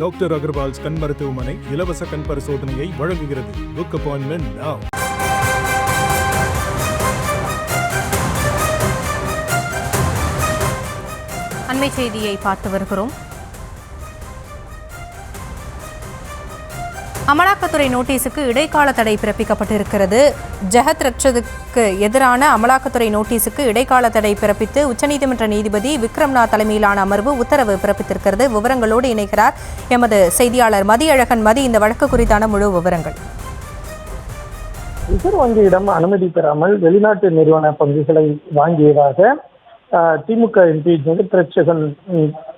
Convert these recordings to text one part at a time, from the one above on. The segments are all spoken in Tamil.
டாக்டர் அகர்வால்ஸ் கண் மருத்துவமனை இலவச கண் பரிசோதனையை வழங்குகிறது. Book appointment now. அண்மை செய்தியை பார்த்து வருகிறோம். அமலாக்கத்துறை நோட்டீஸுக்கு இடைக்கால தடை பிறப்பிக்கப்பட்டிருக்கிறது. ஜெகத் ரட்சதுக்கு எதிரான அமலாக்கத்துறை நோட்டீஸுக்கு இடைக்கால தடை பிறப்பித்து உச்சநீதிமன்ற நீதிபதி விக்ரம்நாத் தலைமையிலான அமர்வு உத்தரவு பிறப்பித்திருக்கிறது. விவரங்களோடு இணைகிறார் எமது செய்தியாளர் மதியழகன். மதி, இந்த வழக்கு குறித்தான முழு விவரங்கள். ரிசர்வ் வங்கியிடம் அனுமதி பெறாமல் வெளிநாட்டு நிறுவன பங்குகளை வாங்கியதாக திமுக எம்பி ஜெகத் ரட்சகன்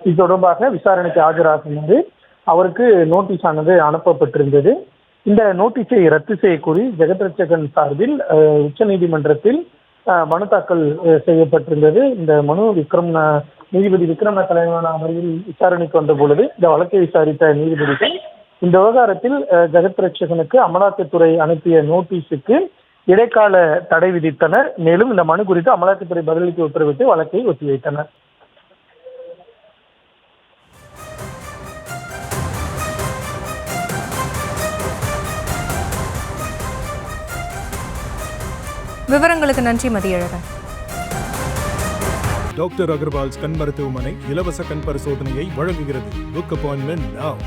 இது தொடர்பாக விசாரணைக்கு ஆஜராகுமாறு அவருக்கு நோட்டீஸ் ஆனது அனுப்பப்பட்டிருந்தது. இந்த நோட்டீஸை ரத்து செய்யக்கோரி ஜெகத் ரட்சகன் சார்பில் உச்சநீதிமன்றத்தில் மனு தாக்கல் செய்யப்பட்டிருந்தது. இந்த மனு நீதிபதி விக்ரம்நாத் தலைமையிலான அமர்வில் விசாரணைக்கு வந்த பொழுது இந்த வழக்கை விசாரித்த நீதிபதிகள் இந்த விவகாரத்தில் ஜெகத் ரட்சகனுக்கு அமலாக்கத்துறை அனுப்பிய நோட்டீஸுக்கு இடைக்கால தடை விதித்தனர். மேலும் இந்த மனு குறித்து அமலாக்கத்துறை பதிலளிக்க உத்தரவிட்டு வழக்கை ஒத்திவைத்தனர். விவரங்களுக்கு நன்றி மதியழகன். டாக்டர் அகர்வால்ஸ் கண் மருத்துவமனை இலவச கண் பரிசோதனையை வழங்குகிறது. Book appointment now.